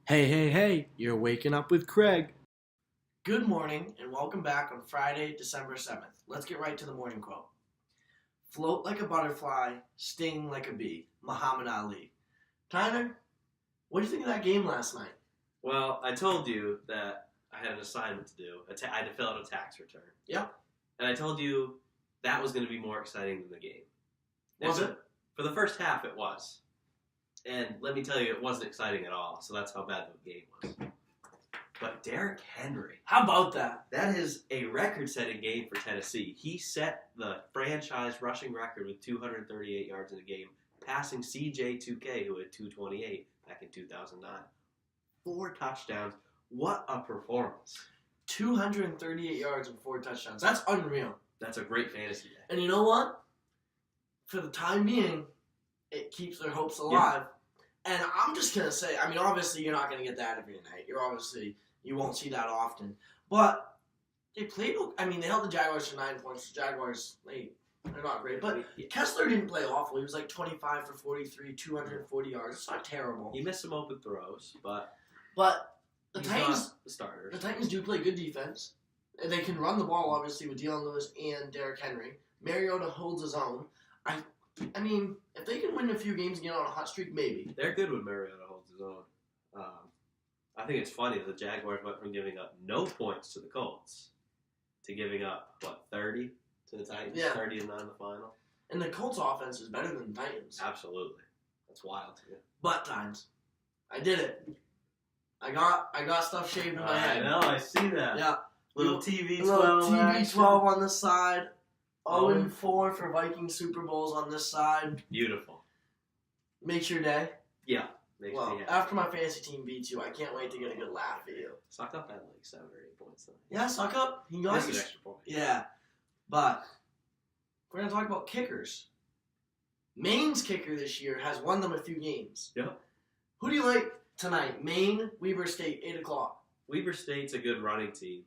Hey, hey, hey, you're waking up with Craig. Good morning and welcome back on Friday, December 7th. Let's get right to the morning quote. Float like a butterfly, sting like a bee. Muhammad Ali. Tyler, what do you think of that game last night? Well, I told you that I had an assignment to do. I had to fill out a tax return. Yep. And I told you that was going to be more exciting than the game. Was it? For the first half, it was. And let me tell you, it wasn't exciting at all. So that's how bad the game was. But Derrick Henry. How about that? That is a record-setting game for Tennessee. He set the franchise rushing record with 238 yards in a game, passing CJ2K, who had 228 back in 2009. 4 touchdowns. What a performance. 238 yards and 4 touchdowns. That's unreal. That's a great fantasy day. And you know what? For the time being, it keeps their hopes alive. Yeah. And I'm just going to say, obviously you're not going to get that every night. You won't see that often. But they played, they held the Jaguars to 9 points. The Jaguars, they're not great. But Kessler didn't play awful. He was like 25 for 43, 240 yards. It's not terrible. He missed some open throws, but the Titans, not the starters. The Titans do play good defense. And they can run the ball, obviously, with Dion Lewis and Derrick Henry. Mariota holds his own. If they can win a few games and get on a hot streak, maybe. They're good when Mariota holds his own. I think it's funny that the Jaguars went from giving up no points to the Colts to giving up, 30 to the Titans? Yeah. 30 and 9 in the final? And the Colts offense is better than the Titans. Absolutely. That's wild. Yeah. But times. I did it. I got stuff shaved in my head. I know, I see that. Yeah. Little TB12 Little action. TB12 on the side. 0-4 for Viking Super Bowls on this side. Beautiful. Makes your day. Yeah. Makes me happy. After my fantasy team beats you, I can't wait to get a good laugh at you. Suck up had 7 or 8 points. Though. Yeah, suck up. He got an extra point. Yeah. But we're going to talk about kickers. Maine's kicker this year has won them a few games. Yep. Who do you like tonight? Maine, Weber State, 8 o'clock. Weber State's a good running team.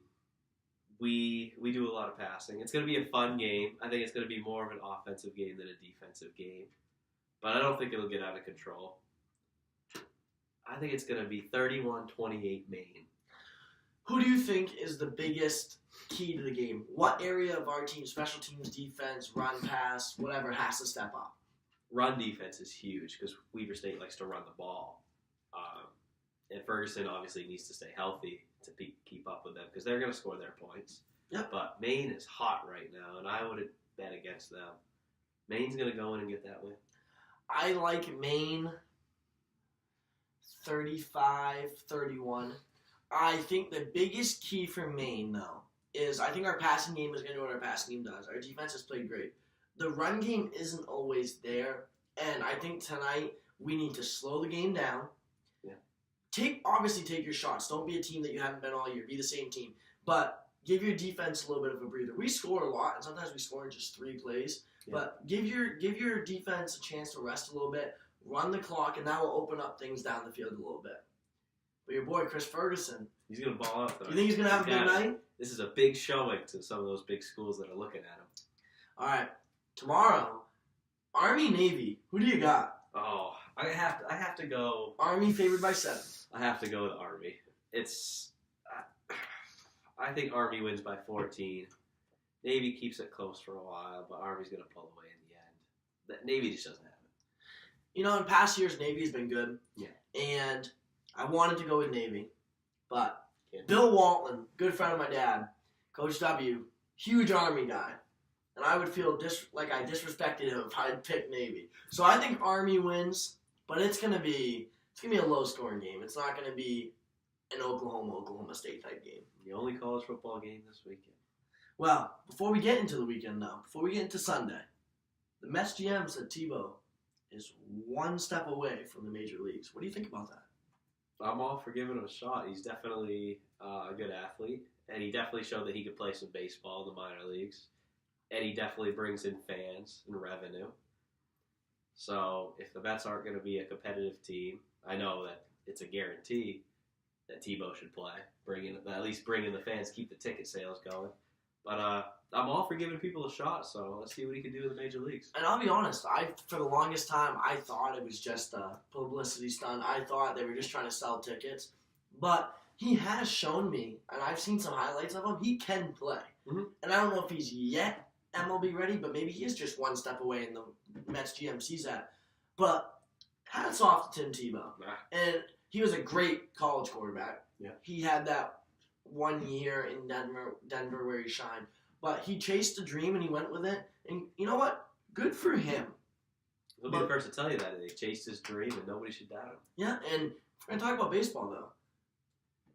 We do a lot of passing. It's going to be a fun game. I think it's going to be more of an offensive game than a defensive game. But I don't think it'll get out of control. I think it's going to be 31-28 Maine. Who do you think is the biggest key to the game? What area of our team, special teams, defense, run, pass, whatever, has to step up? Run defense is huge because Weber State likes to run the ball. And Ferguson obviously needs to stay healthy to keep up with them because they're going to score their points. Yep. But Maine is hot right now, and I would bet against them. Maine's going to go in and get that win. I like Maine 35-31. I think the biggest key for Maine, though, is I think our passing game is going to do what our passing game does. Our defense has played great. The run game isn't always there, and I think tonight we need to slow the game down. Obviously take your shots. Don't be a team that you haven't been all year. Be the same team. But give your defense a little bit of a breather. We score a lot, and sometimes we score in just 3 plays. Yeah. But give your defense a chance to rest a little bit, run the clock, and that will open up things down the field a little bit. But your boy, Chris Ferguson. He's going to ball out, though. You think he's going to have a big night? This is a big showing to some of those big schools that are looking at him. All right. Tomorrow, Army-Navy. Who do you got? Oh, I have to go. Army favored by 7. I have to go with Army. I think Army wins by 14. Navy keeps it close for a while, but Army's going to pull away in the end. That Navy just doesn't have it. In past years, Navy has been good. Yeah. And I wanted to go with Navy, but Bill Walton, good friend of my dad, Coach W, huge Army guy. And I would feel like I disrespected him if I had picked Navy. So I think Army wins, but it's gonna be a low-scoring game. It's not gonna be an Oklahoma State type game. The only college football game this weekend. Well, before we get into the weekend, though, before we get into Sunday, the Mets GM said Tebow is 1 step away from the major leagues. What do you think about that? I'm all for giving him a shot. He's definitely a good athlete, and he definitely showed that he could play some baseball in the minor leagues. And he definitely brings in fans and revenue. So if the Mets aren't going to be a competitive team, I know that it's a guarantee that Tebow should play. At least bring in the fans, keep the ticket sales going. But I'm all for giving people a shot, so let's see what he can do in the major leagues. And I'll be honest, for the longest time, I thought it was just a publicity stunt. I thought they were just trying to sell tickets. But he has shown me, and I've seen some highlights of him, he can play. Mhm. And I don't know if he's yet MLB ready, but maybe he is just one step away in the Mets GMC's at. But hats off to Tim Tebow. Nah. And he was a great college quarterback. Yeah. He had that 1 year in Denver where he shined. But he chased a dream and he went with it. And you know what? Good for him. He'll be the first to tell you that. He chased his dream and nobody should doubt him. Yeah, and if we're going to talk about baseball, though.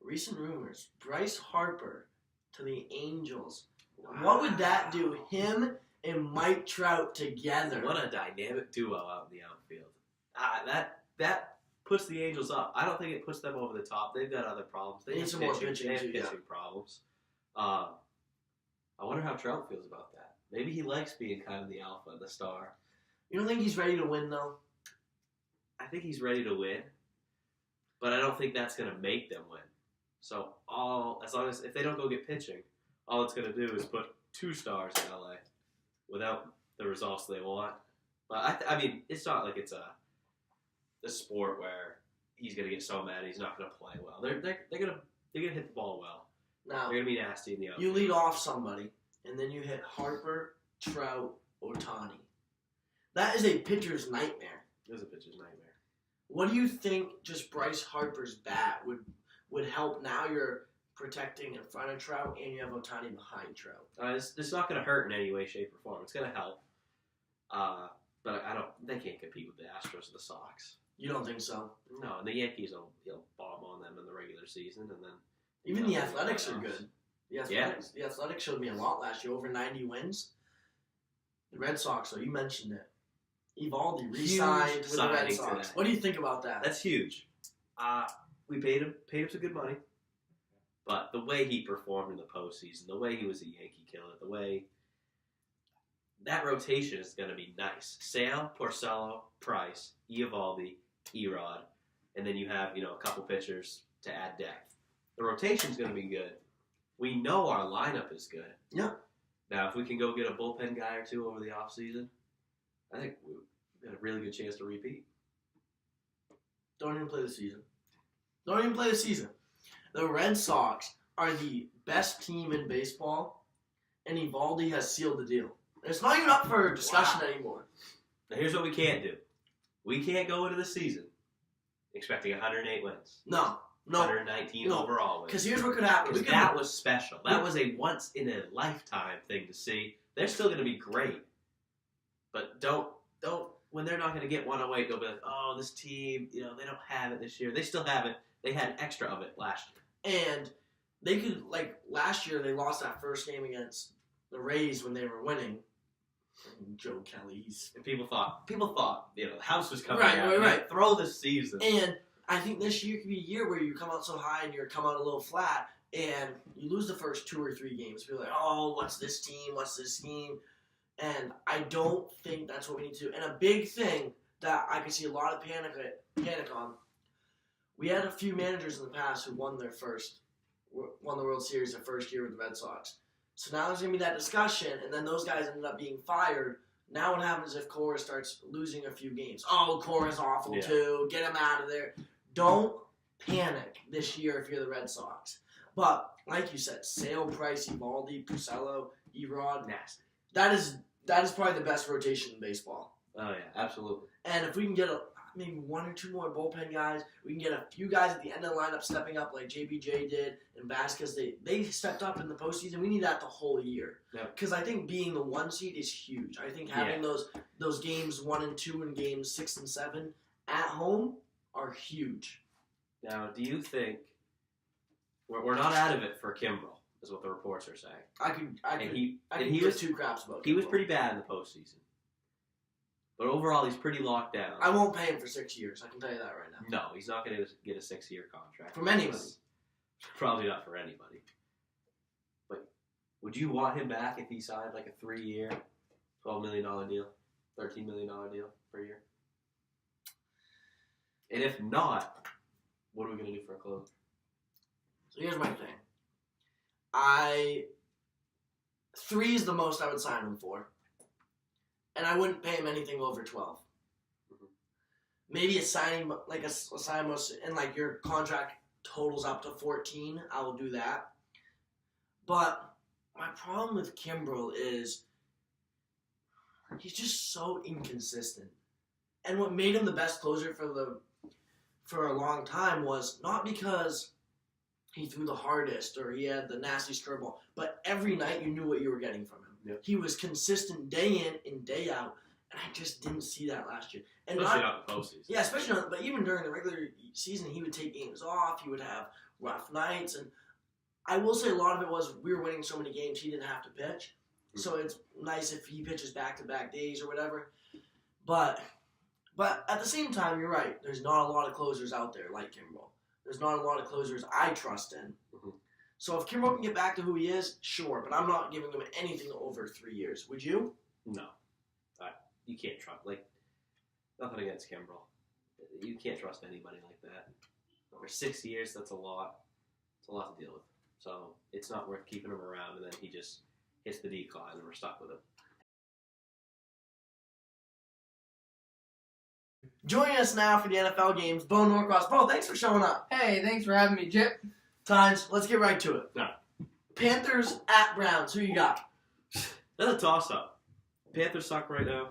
Recent rumors. Bryce Harper to the Angels. Wow. What would that do? Him and Mike Trout together. What a dynamic duo out in the outfield. That puts the Angels up. I don't think it puts them over the top. They've got other problems. They Need have some more pitching. They have pitching, too, pitching problems. I wonder how Trout feels about that. Maybe he likes being kind of the alpha, the star. You don't think he's ready to win, though? I think he's ready to win, but I don't think that's going to make them win. So as long as if they don't go get pitching, all it's going to do is put 2 stars in LA without the results they want. But I mean, it's not like it's a sport where he's going to get so mad he's not going to play well. They're going to hit the ball well. Now, They're going to be nasty in the outfield. you lead off somebody, and then you hit Harper, Trout, Ohtani. That is a pitcher's nightmare. It was a pitcher's nightmare. What do you think just Bryce Harper's bat would help? Now you're protecting in front of Trout, and you have Ohtani behind Trout. It's not going to hurt in any way, shape, or form. It's going to help. But they can't compete with the Astros or the Sox. You don't think so? No, and the Yankees will bomb on them in the regular season, and then Even the Athletics are good. The Athletics showed me a lot last year, over 90 wins. The Red Sox, though, you mentioned it. Eovaldi re-signed with the Red Sox. What do you think about that? That's huge. We paid him some good money, but the way he performed in the postseason, the way he was a Yankee killer, the way that rotation is going to be nice. Sale, Porcello, Price, Eovaldi, Erod, and then you have a couple pitchers to add depth. The rotation's going to be good. We know our lineup is good. Yeah. Now, if we can go get a bullpen guy or two over the offseason, I think we've got a really good chance to repeat. Don't even play the season. Don't even play the season. The Red Sox are the best team in baseball, and Eovaldi has sealed the deal. It's not even up for discussion anymore. Now, here's what we can't do. We can't go into the season expecting 108 wins. No. 119 overall wins. Because here's what could happen. That was special. That was a once-in-a-lifetime thing to see. They're still going to be great. But don't when they're not going to get 108, they'll be like, oh, this team, they don't have it this year. They still have it. They had extra of it last year. And they could, last year they lost that first game against the Rays when they were winning. Joe Kelly, and people thought, the house was coming down. Right. Throw this season. And I think this year could be a year where you come out so high and you come out a little flat, and you lose the first 2 or 3 games. People are like, oh, what's this team? What's this team? And I don't think that's what we need to do. And a big thing that I can see a lot of panic on, we had a few managers in the past who won the World Series their first year with the Red Sox. So now there's going to be that discussion, and then those guys ended up being fired. Now what happens if Cora starts losing a few games? Oh, Cora's awful too. Get him out of there. Don't panic this year if you're the Red Sox. But, like you said, Sale, Price, Eovaldi, Porcello, Erod. Nasty. That is probably the best rotation in baseball. Oh, yeah, absolutely. And if we can get maybe 1 or 2 more bullpen guys, we can get a few guys at the end of the lineup stepping up like JBJ did and Vasquez. They stepped up in the postseason. We need that the whole year. Because I think being the 1 seed is huge. I think having those games 1 and 2 and games 6 and 7 at home are huge. Now, do you think we're not out of it for Kimbrel? Is what the reports are saying. I could he give was 2 craps about. He was pretty bad in the postseason, but overall he's pretty locked down. I won't pay him for 6 years. I can tell you that right now. No, he's not going to get a 6-year contract from anybody. Probably not for anybody. But would you want him back if he signed like a 3-year, $12 million deal, $13 million deal per year? And if not, what are we going to do for a closer? So here's my thing. I 3 is the most I would sign him for. And I wouldn't pay him anything over 12. Maybe a signing, like a sign and like your contract totals up to 14, I will do that. But my problem with Kimbrel is he's just so inconsistent. And what made him the best closer for a long time was not because he threw the hardest or he had the nasty strike ball, but every night you knew what you were getting from him. Yep. He was consistent day in and day out, and I just didn't see that last year. And Especially not in the postseason. Yeah, especially not, but even during the regular season, he would take games off. He would have rough nights, and I will say a lot of it was we were winning so many games he didn't have to pitch. So it's nice if he pitches back-to-back days or whatever. But at the same time, you're right. There's not a lot of closers out there like Kimbrel. There's not a lot of closers I trust in. Mm-hmm. So if Kimbrel can get back to who he is, sure. But I'm not giving him anything over 3 years. Would you? No. You can't trust. Nothing against Kimbrel. You can't trust anybody like that. Over 6 years, that's a lot. It's a lot to deal with. So it's not worth keeping him around, and then he just hits the decline, and we're stuck with him. Joining us now for the NFL games, Bo Norcross. Bo, thanks for showing up. Hey, thanks for having me, Jip. Times, let's get right to it. No. Panthers at Browns. Who you got? That's a toss-up. Panthers suck right now.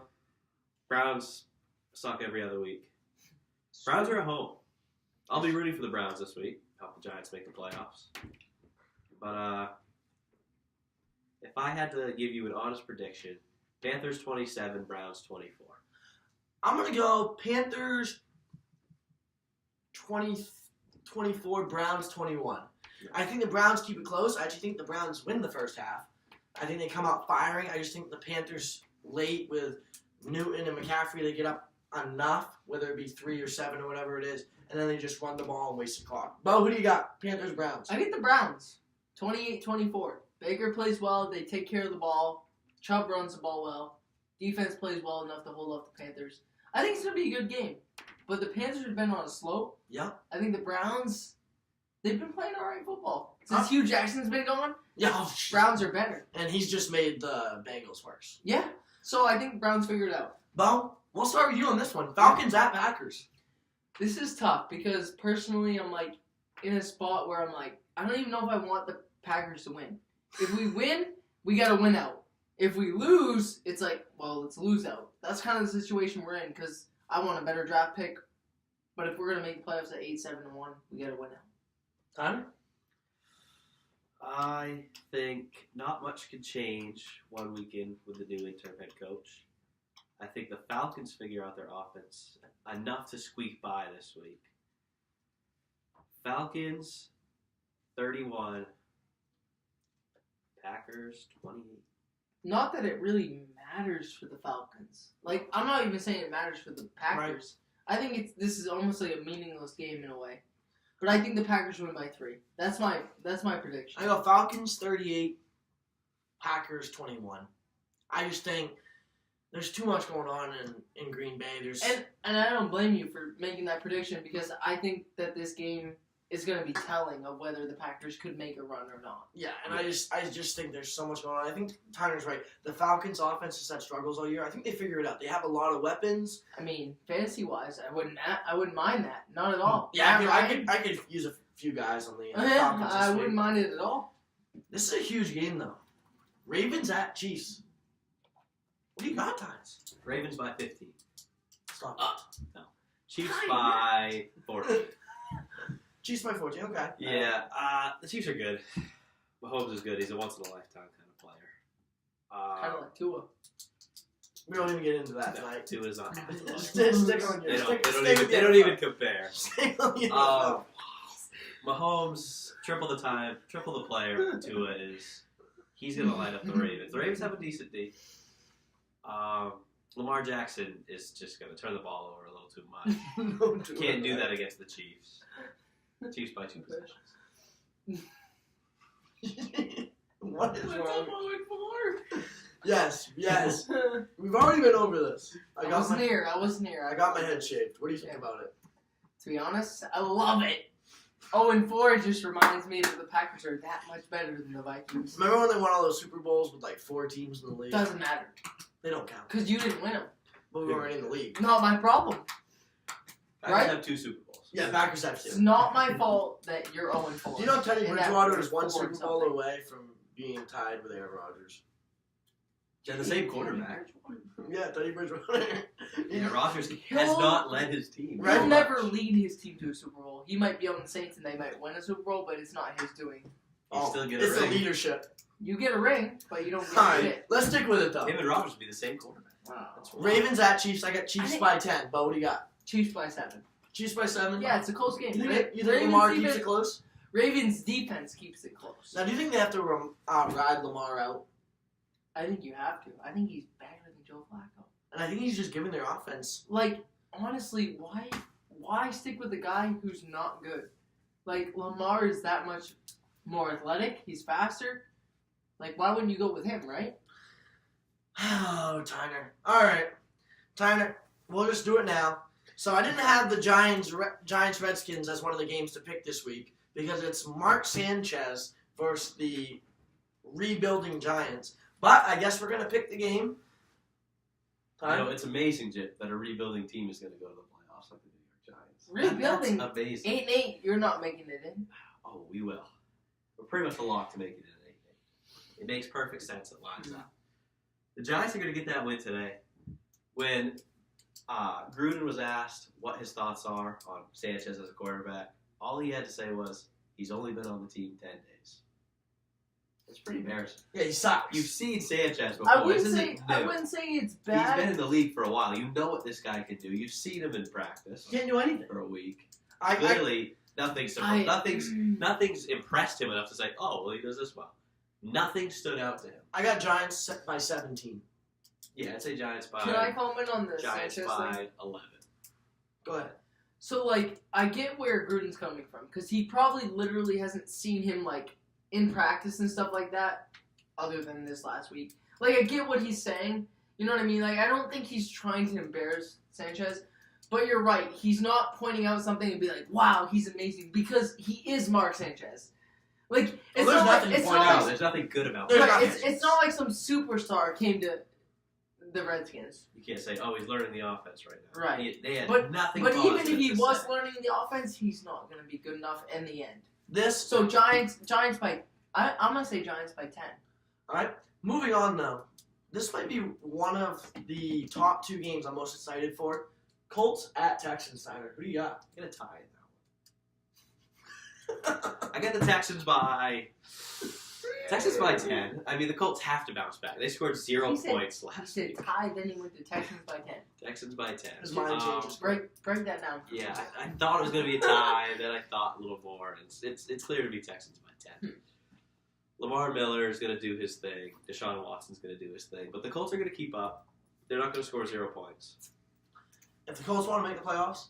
Browns suck every other week. Browns are at home. I'll be rooting for the Browns this week. Help the Giants make the playoffs. But if I had to give you an honest prediction, Panthers 27, Browns 24. I'm going to go Panthers 24, Browns 21. I think the Browns keep it close. I actually think the Browns win the first half. I think they come out firing. I just think the Panthers late with Newton and McCaffrey, they get up enough, whether it be 3 or 7 or whatever it is, and then they just run the ball and waste the clock. Bo, who do you got? Panthers, Browns. I get the Browns. 28-24. Baker plays well. They take care of the ball. Chubb runs the ball well. Defense plays well enough to hold off the Panthers. I think it's going to be a good game. But the Panthers have been on a slope. Yeah. I think the Browns, they've been playing all right football. Since Hugh Jackson's been gone, Yeah. Browns are better. And he's just made the Bengals worse. Yeah. So I think the Browns figured it out. Bo, we'll start with you on this one. Falcons at Packers. This is tough because personally I'm in a spot where I don't even know if I want the Packers to win. If we win, we got to win out. If we lose, it's let's lose out. That's kind of the situation we're in because I want a better draft pick. But if we're going to make the playoffs at 8-7-1, we got to win out. Tyler? I think not much can change one weekend with the new interim head coach. I think the Falcons figure out their offense enough to squeak by this week. Falcons 31, Packers 28. Not that it really matters for the Falcons. I'm not even saying it matters for the Packers. Right. I think this is almost like a meaningless game in a way. But I think the Packers win by 3. That's my prediction. I go Falcons 38, Packers 21. I just think there's too much going on in Green Bay. And I don't blame you for making that prediction because I think that this game is going to be telling of whether the Packers could make a run or not. Yeah, and I just think there's so much going on. I think Tyler's right. The Falcons' offense has had struggles all year. I think they figure it out. They have a lot of weapons. I mean, fantasy-wise, I wouldn't mind that. Not at all. Yeah, I could use a few guys on the Falcons. I wouldn't mind it at all. This is a huge game, though. Ravens at Chiefs. What do you got, Tynes? Ravens by 15. Stop. No. Chiefs by 14. Chiefs by 14, okay. Yeah, the Chiefs are good. Mahomes is good. He's a once-in-a-lifetime kind of player. Kind of like Tua. We don't even get into that tonight. Tua's not happening. Stick on your They don't even compare. Stick on your Mahomes, triple the time, triple the player. Tua is. He's going to light up the Ravens. The Ravens have a decent D. Lamar Jackson is just going to turn the ball over a little too much. Can't do that against the Chiefs. Chiefs by 2 possessions. What is wrong? Yes. We've already been over this. I wasn't here. I got my head shaved. What do you think about it? To be honest, I love it. 0-4 just reminds me that the Packers are that much better than the Vikings. Remember when they won all those Super Bowls with like 4 teams in the league? Doesn't matter. They don't count. Because you didn't win them. But we weren't in the league. Not my problem. I Right? have 2 Super Bowls. Yeah, Packers have It's 2. not my fault that you're 0-4. Do you know Teddy And that Bridgewater was is 1 4 Super Bowl something. away from being tied with Aaron Rodgers? Yeah, the same quarterback. Yeah, Teddy Bridgewater. Yeah, Rodgers has He'll- not led his team. Right. He'll never lead his team to a Super Bowl. He might be on the Saints and they might win a Super Bowl, but it's not his doing. He still get a It's the ring. leadership. You get a ring, but you don't get Alright, shit. let's stick with it though. Him and Rodgers would be the same quarterback. Wow. Ravens at Chiefs. I got I Chiefs think- by 10. But what do you got? Chiefs by 7. Chiefs by 7? Yeah, it's a close game. You think Ravens Lamar defense- keeps it close? Ravens defense keeps it close. Now, do you think they have to ride Lamar out? I think you have to. I think he's better than Joe Flacco. And I think he's just giving their offense. Like, honestly, why stick with the guy who's not good? Like, Lamar is that much more athletic. He's faster. Like, why wouldn't you go with him, right? Oh, Tyner. All right, Tyner. We'll just do it now. So I didn't have the Giants Redskins as one of the games to pick this week because it's Mark Sanchez versus the rebuilding Giants. But I guess we're gonna pick the game. You know, it's amazing, Jit, that a rebuilding team is going to go to the playoffs like the New York Giants. Rebuilding? That's amazing. 8-8, you're not making it in. Oh, we will. We're pretty much a lock to make it in 8-8. It makes perfect sense. It lines up. The Giants are going to get that win today. When Gruden was asked what his thoughts are on Sanchez as a quarterback, all he had to say was, he's only been on the team 10 days. That's pretty embarrassing. Yeah, he sucks. You've seen Sanchez before. I wouldn't This say isn't new. it's He's been bad. in the league for a while. You know what this guy can do. You've seen him in practice He can't do anything. for a week. I Clearly, nothing's I- nothing's impressed him enough to say, oh, well, he does this well. Nothing stood out to him. got Giants set by 17. Yeah, I'd say Giants by Can I comment on the Giants Sanchez by thing? 11. Go ahead. So, like, I get where Gruden's coming from, because he probably literally hasn't seen him, like, in practice and stuff like that, other than this last week. Like, I get what he's saying, you know what I mean? Like, I don't think he's trying to embarrass Sanchez, but you're right, he's not pointing out something and be like, wow, he's amazing, because he is Mark Sanchez. Like, it's there's not nothing like, to it's point not out. like, No, there's nothing good about There's him. right, nothing. it's not like some superstar came to the Redskins. You can't say, oh, he's learning the offense right now. Right. They had But- nothing But even positive if he to was say. learning the offense, he's not going to be good enough in the end. This. So Giants by I'm gonna say Giants by 10. All right. Moving on though. This might be one of the top 2 games I'm most excited for. Colts at Texans. Tyler, who do you got? I'm going to tie that one. I got the Texans by 10. I mean, the Colts have to bounce back. They scored 0 He said- points He last said week. tie, then he went to Texans by 10. Texans by 10. His mind changes. Break that down. Yeah, I thought it was going to be a tie, then I thought a little more. And it's clear to be Texans by 10. Lamar Miller is going to do his thing. Deshaun Watson's going to do his thing. But the Colts are going to keep up. They're not going to score 0 points. If the Colts want to make the playoffs,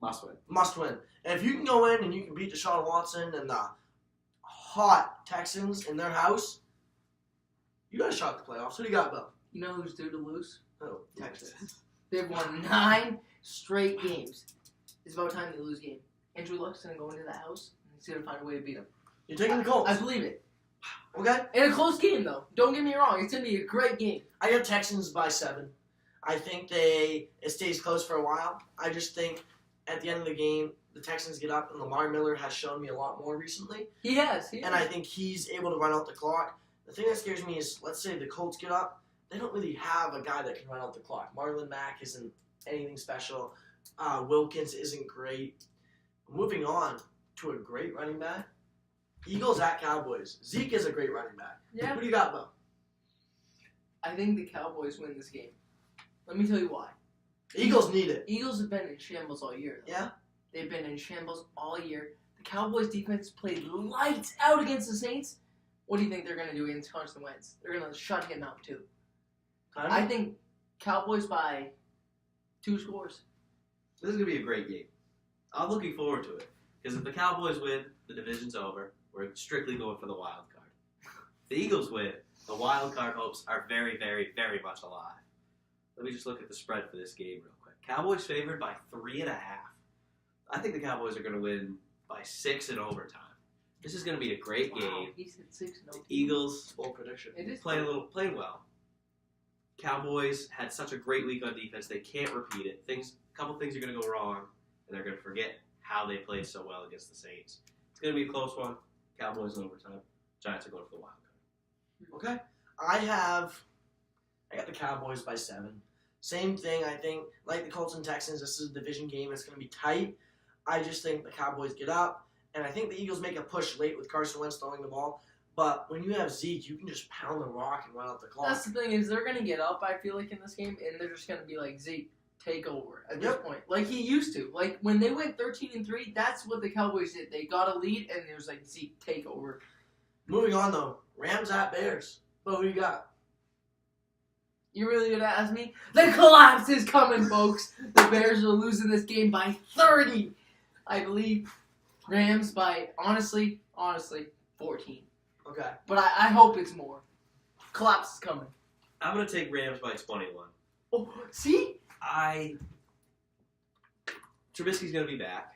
Must win. must win. And if you can go in and you can beat Deshaun Watson and the hot Texans in their house, you got a shot at the playoffs. Who do you got, Bo? You know who's due to lose? Oh, Texans. They've won 9 straight games. It's about time they lose a game. Andrew Luck's gonna go into that house and he's gonna find a way to beat them. You're taking the Colts. I believe it. Okay. In a close game though. Don't get me wrong. It's gonna be a great game. I got Texans by 7. I think it stays close for a while. I just think at the end of the game, the Texans get up, and Lamar Miller has shown me a lot more recently. He has. And I think he's able to run out the clock. The thing that scares me is, let's say the Colts get up, they don't really have a guy that can run out the clock. Marlon Mack isn't anything special. Wilkins isn't great. Moving on to a great running back. Eagles at Cowboys. Zeke is a great running back. Yeah. Who do you got, Bo? I think the Cowboys win this game. Let me tell you why. Eagles need it. Eagles have been in shambles all year. Though. Yeah? They've been in shambles all year. The Cowboys defense played lights out against the Saints. What do you think they're going to do against Carson Wentz? They're going to shut him out too. I think Cowboys by 2 scores. This is going to be a great game. I'm looking forward to it. Because if the Cowboys win, the division's over. We're strictly going for the wild card. If the Eagles win, the wild card hopes are very, very, very much alive. Let me just look at the spread for this game real quick. Cowboys favored by 3.5. I think the Cowboys are going to win by 6 in overtime. This is going to be a great game. He said 6 no. The Eagles Bold prediction. It is playing well. Cowboys had such a great week on defense; they can't repeat it. A couple things are going to go wrong, and they're going to forget how they played so well against the Saints. It's going to be a close one. Cowboys in overtime. Giants are going for the wild card. Okay. I got the Cowboys by 7. Same thing, I think. Like the Colts and Texans, this is a division game. It's going to be tight. I just think the Cowboys get up. And I think the Eagles make a push late with Carson Wentz throwing the ball. But when you have Zeke, you can just pound the rock and run out the clock. That's the thing is they're going to get up, I feel like, in this game, and they're just going to be like, Zeke, take over at this point. Like he used to. Like when they went 13-3, that's what the Cowboys did. They got a lead, and it was like, Zeke, take over. Moving on, though. Rams at Bears. But who you got? You're really going to ask me? The collapse is coming, folks. The Bears are losing this game by 30. I believe Rams by, honestly, 14. Okay. But I hope it's more. Collapse is coming. I'm going to take Rams by 21. Oh, see? Trubisky's going to be back,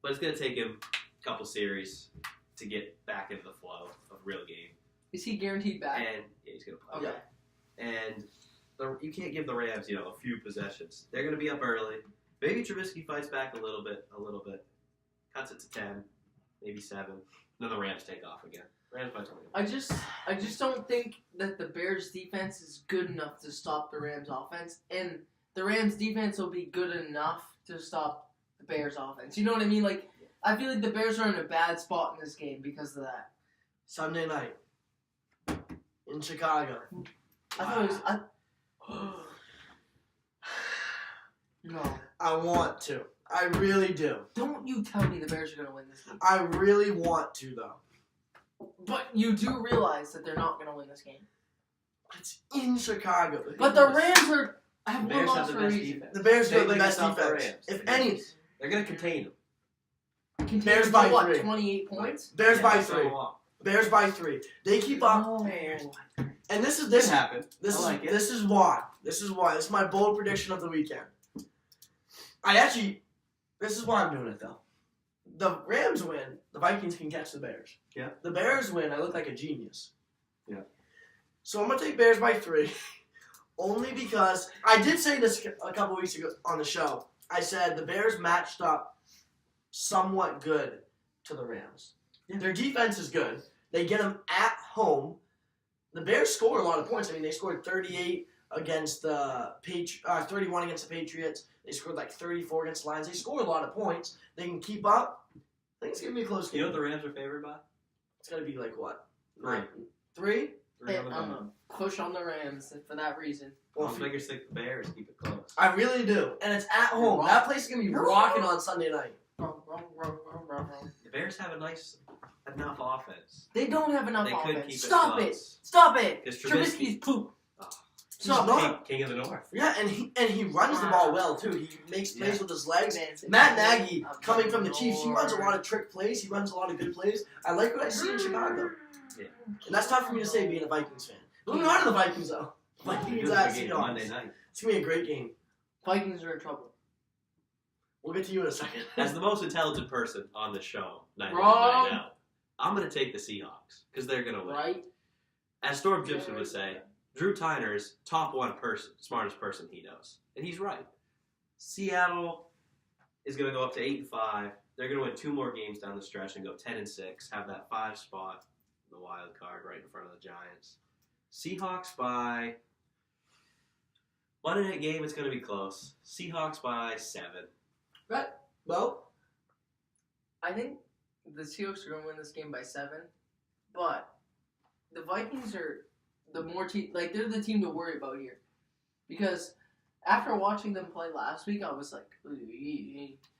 but it's going to take him a couple series to get back into the flow of real game. Is he guaranteed back? And yeah, he's going to play. Okay. And you can't give the Rams, a few possessions. They're going to be up early. Maybe Trubisky fights back a little bit, cuts it to 10, maybe 7. Then the Rams take off again. Rams by 20. I just don't think that the Bears defense is good enough to stop the Rams offense, and the Rams defense will be good enough to stop the Bears offense. You know what I mean? Like, I feel like the Bears are in a bad spot in this game because of that. Sunday night. In Chicago. I thought it was... No. I want to. I really do. Don't you tell me the Bears are going to win this game. I really want to, though. But you do realize that they're not going to win this game. It's in Chicago. But the Rams have The one Bears loss have the for a best reason. defense. The Bears Same have the thing best about the defense. Rams. If any, They're going to contain them. Bears Contained by to what, 3. 28 points? Bears by they'll 3. throw them off. Bears by 3. They keep up. Oh. And this This happened. This I like it. This is why. This is my bold prediction of the weekend. This is why I'm doing it though. The Rams win, the Vikings can catch the Bears. Yeah. The Bears win, I look like a genius. Yeah. So I'm gonna take Bears by 3, only because I did say this a couple weeks ago on the show. I said the Bears matched up somewhat good to the Rams. Yeah. Their defense is good. They get them at home. The Bears score a lot of points. I mean, they scored 38 against the 31 against the Patriots. They scored like 34 against the Lions. They score a lot of points. They can keep up. I think it's gonna be a close game. You know what the Rams are favored by? It's gonna be like what? 3. 3? 3 on the I'm dome. going to push on the Rams for that reason. Well, Well, figure 6 the Bears. Keep it close. I really do, and it's at home. Rock. That place is gonna be rocking on Sunday night. The Bears have a nice enough offense. They don't have enough They could offense. keep it Stop it. close. Stop it. Because Trubisky's poop. Oh, Stop He's it. not. King of the North. Yeah, and he runs the ball well too. He makes plays with his legs. Man, Matt Nagy, of coming the from the Chiefs, he runs a Lord. lot of trick plays. He runs a lot of good plays. I like what I see in Chicago. Yeah. And that's tough for me to say being a Vikings fan. Moving on to the Vikings, though. Vikings Good at game Seahawks. Monday night. It's going to be a great game. Vikings are in trouble. We'll get to you in a second. As the most intelligent person on the show, night in, Wrong. night out, I'm going to take the Seahawks because they're going to win. Right? As Storm Gibson would say, Drew Tyner's top 1 person, smartest person he knows. And he's right. Seattle is going to go up to 8-5. They're going to win 2 more games down the stretch and go 10-6, have that 5 spot, the wild card right in front of the Giants. Seahawks by Monday night game, it's going to be close. Seahawks by 7. Right. Well, I think the Seahawks are going to win this game by 7, but the Vikings are the more they're the team to worry about here, because after watching them play last week, I was like,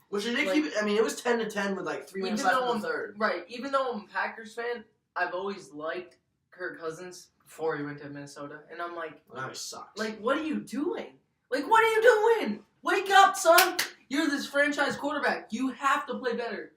which they did Like- keep it. I mean, it was 10-10 with like 3 minutes Even left though in the third. right. Even though I'm a Packers fan, I've always liked Kirk Cousins before he went to Minnesota, and I'm like, Well, now he sucks. what are you doing? Like, what are you doing? Wake up, son! You're this franchise quarterback. You have to play better.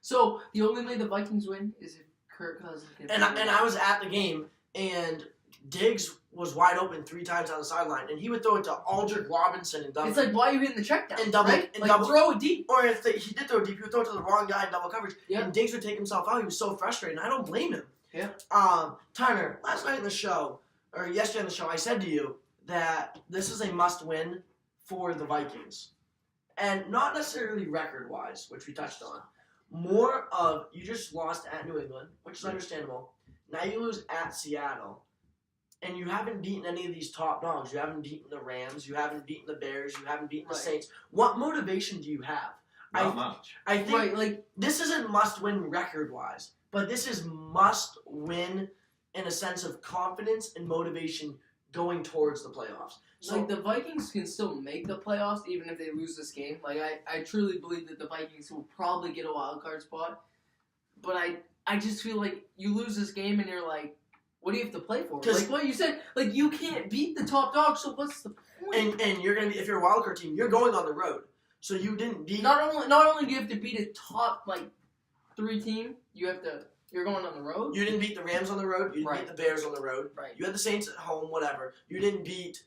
So the only way the Vikings win is if Kirk Cousins gets and I was at the game, and Diggs was wide open 3 times on the sideline, and he would throw it to Aldrich Robinson and double. It's like, why are you hitting the check down? And double- right? and like, double- throw it deep. Or if he did throw it deep, he would throw it to the wrong guy in double coverage, Yeah. and Diggs would take himself out. He was so frustrated, and I don't blame him. Yeah. Tyner, last night in the show, or yesterday on the show, I said to you that this is a must-win for the Vikings. And not necessarily record-wise, which we touched on. More of, you just lost at New England, which is understandable. Now you lose at Seattle. And you haven't beaten any of these top dogs. You haven't beaten the Rams. You haven't beaten the Bears. You haven't beaten the Right. Saints. What motivation do you have? Not much. I think Right, like, this isn't must-win record-wise, but this is must-win in a sense of confidence and motivation going towards the playoffs. So like, the Vikings can still make the playoffs even if they lose this game. Like, I truly believe that the Vikings will probably get a wild card spot. But I just feel like you lose this game and you're like, what do you have to play for? 'Cause- Like what you said, like, you can't beat the top dog, so what's the point? and you're gonna be, if you're a wild card team, you're going on the road. So you didn't beat. Not only do you have to beat a top, like, 3 team, you're going on the road. You didn't beat the Rams on the road. You didn't Right. beat the Bears on the road. Right. You had the Saints at home. Whatever. You didn't beat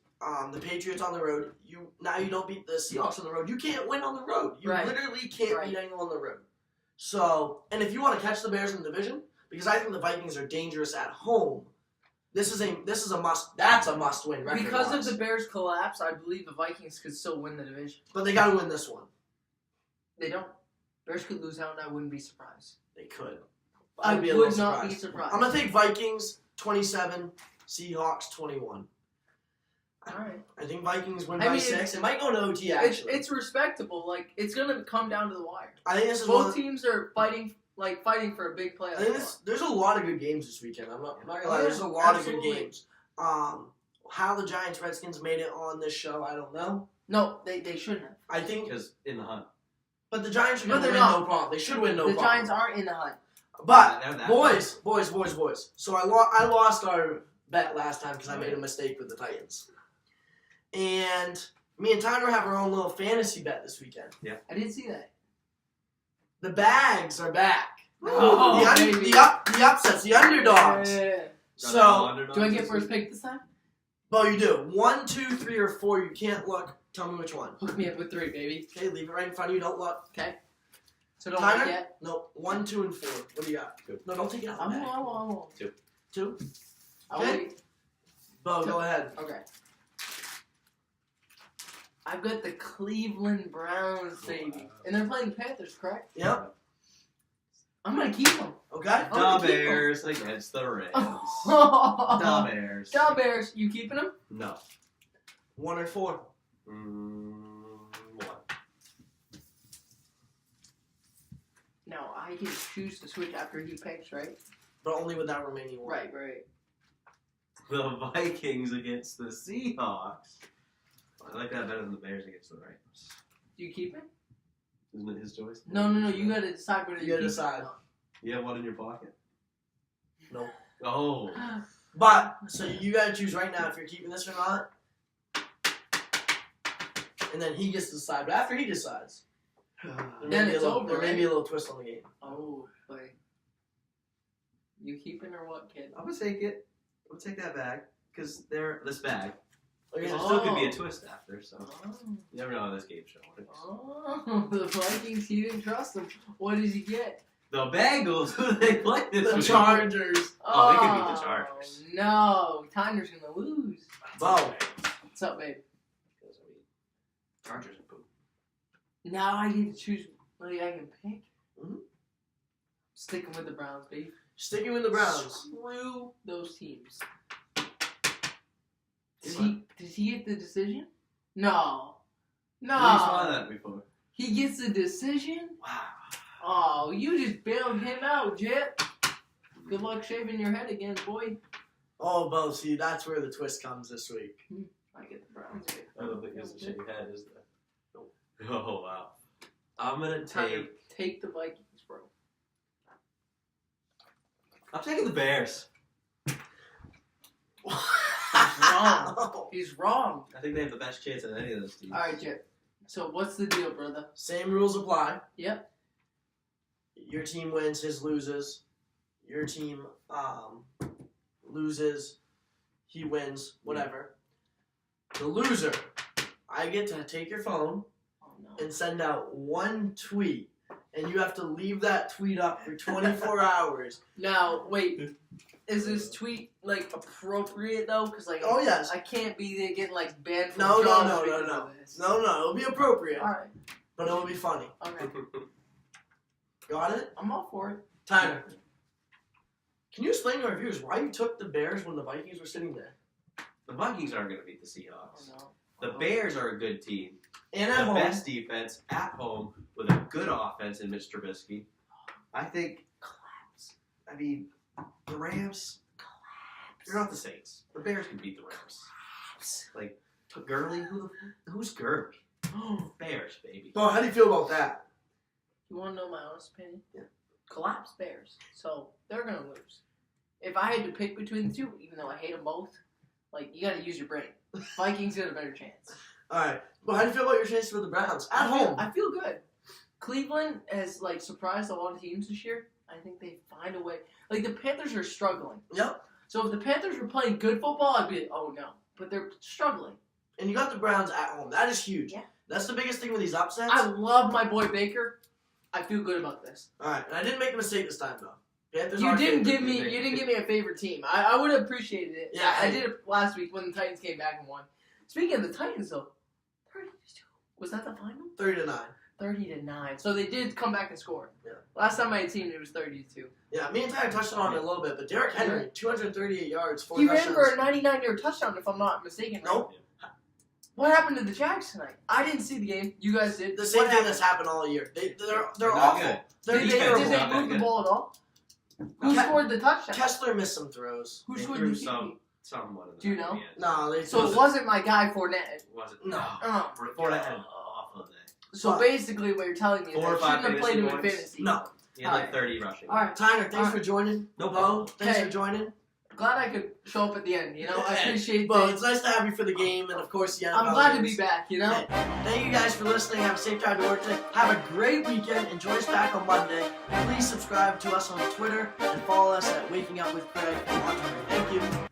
the Patriots on the road. Now you don't beat the Seahawks on the road. You can't win on the road. You Right. literally can't Right. beat anyone on the road. So, and if you want to catch the Bears in the division, because I think the Vikings are dangerous at home, this is a must. That's a must win record. Because of the Bears' collapse, I believe the Vikings could still win the division. but they got to win this one. They don't. Bears could lose out, and I wouldn't be surprised. They could. I I'd be a would little not be surprised. surprised. I'm gonna take Vikings 27, Seahawks 21. All right. I think Vikings win I by mean, 6. It might go to OT It's, actually. it's respectable. Like, it's gonna come down to the wire. I think this is one. Both teams are fighting for a big playoff. I think spot. there's a lot of good games this weekend. I'm not gonna lie. Yeah, There's a lot of absolutely. good games. How the Giants Redskins made it on this show, I don't know. No, they shouldn't have. I think, Because in the hunt. but the Giants are No, gonna they're win not. no problem. They should win no The problem. Giants aren't in the hunt. But They're that boys. So I lost our bet last time because I made a mistake with the Titans. And me and Tyler have our own little fantasy bet this weekend. I didn't see that. The Bags are back. Oh, baby. the upsets, the underdogs. Yeah. So, Do I get first pick this time? well, you do 1, 2, 3, or 4. You can't look. Tell me which one. Hook me up with 3, baby. Okay, leave it right in front of you. Don't look. Okay. So don't Tyler? look yet. Nope. 1, 2, and 4. What do you got? Two. No, don't take it out. I of the bag. won't. 2. I'll Okay. wait. Bo, go ahead. Okay. I've got the Cleveland Browns, baby. And they're playing Panthers, correct? Yep. I'm going to keep them. Okay. The Bears against the Rams. The The Bears. Bears. You keeping them? No. 1 or 4. 1. No, I can choose to switch after he picks, right? But only with that remaining 1. Right. The Vikings against the Seahawks. I like that better than the Bears against the Rams. Do you keep it? Isn't it his choice? No. You got to decide whether You you gotta keep decide. it or You have one in your pocket? No. Oh. not. But, so you gotta choose right now if you're keeping this or not. And then he gets to decide. But after he decides, there Then may be it's a little, over, there may right? be a little twist on the game. Oh, boy. You keeping or what, kid? I'm gonna take it. I'm gonna take that bag. Because they're this bag. Okay, There so still could be a Oh. twist after, so Oh. you never know how this game's going. Oh, the Vikings, he didn't trust him. What does he get? The Bengals, who they play this the week? Chargers. Oh, they could beat the Chargers. No, Tyner's gonna lose. Bo. What's up, babe? Because, I mean, Chargers are poop. Now I get to choose what I can pick. Mhm. Sticking with the Browns, babe. Sticking with the Browns. Screw those teams. He's Did he get the decision? No. We saw No. that before. He gets the decision? Wow. Oh, you just bailed him out, Jet. Good luck shaving your head again, boy. Oh, Bo, see, that's where the twist comes this week. I get the Browns. I don't think it's a shake head, is there? Nope. Oh, wow. I'm going to Take the Vikings, bro. I'm taking the Bears. wrong. He's wrong. I think they have the best chance of any of those teams. All right, Jet. So what's the deal, brother? Same rules apply. Yep. Your team wins, his loses. Your team loses. he wins, whatever. The loser, I get to take your phone Oh no. and send out one tweet, and you have to leave that tweet up for 24 hours. Now wait, is this tweet like appropriate though? Because like, Oh, yes. I can't be there getting like banned from No, jobs no, because no. of this. No, it'll be appropriate, All right. but it'll be funny. Okay. Got it? I'm all for it. Tyler, can you explain to our viewers why you took the Bears when the Vikings were sitting there? The Vikings aren't going to beat the Oh Seahawks. no. The Bears are a good team. And at The home. best defense at home with a good offense in Mitch Trubisky. I think. Collapse. I mean, the Rams. You're not the Saints. The Bears can beat the Rams. Like Gurley. Who's Gurley? Bears, baby. Bo, how do you feel about that? You want to know my honest opinion? Yeah. Collapse Bears. So they're gonna lose. If I had to pick between the two, even though I hate them both, like you got to use your brain. Vikings got a better chance. All right. Well, how do you feel about your chances with the Browns at home? I feel good. Cleveland has like surprised a lot of teams this year. I think they find a way. Like the Panthers are struggling. Yep. So if the Panthers were playing good football, I'd be like, oh no. But they're struggling. And you got the Browns at home. That is huge. Yeah. That's the biggest thing with these upsets. I love my boy Baker. I feel good about this. All right. And I didn't make a mistake this time, though. Panthers You are didn't favored. give me a favorite team. I would have appreciated it. Yeah, I did it last week when the Titans came back and won. Speaking of the Titans though, 32. Was that the final? 30-9. 30-9. So they did come back and score. Yeah. Last time I had seen it was 32. Yeah, me and Tyler touched on it a little bit, but Derrick Henry, 238 yards, 4 He ran touchdowns. for a 99-yard touchdown, if I'm not mistaken. Right? Nope. What happened to the Jags tonight? I didn't see the game. You guys did. The same What thing happened? that's happened all year. They're Not awful. good. They're Did Defense terrible. is they not that move the good. ball at all? Who Ke- scored the touchdown? Kessler missed some throws. Who They scored threw the TD? someone in the Do you back of know? the end. No, they So it wasn't my guy Fournette. Was it? No. Fournette had an awful day. So basically, what you're telling me is 4 or I 5 shouldn't have played him in fantasy points? fantasy. No. He had like 30 rushing. All right. Tyler, thanks Alright. for joining. No Bo, problem. thanks Okay. for joining. Glad I could show up at the end. You know, I appreciate Bo, that. it's nice to have you for the game, and of course the NFL. I'm glad to games. be back. You know. Hey, thank you guys for listening. Have a safe drive to work today. Have a great weekend. Enjoy us back on Monday. Please subscribe to us on Twitter and follow us at Waking Up with Craig on Twitter. Thank you.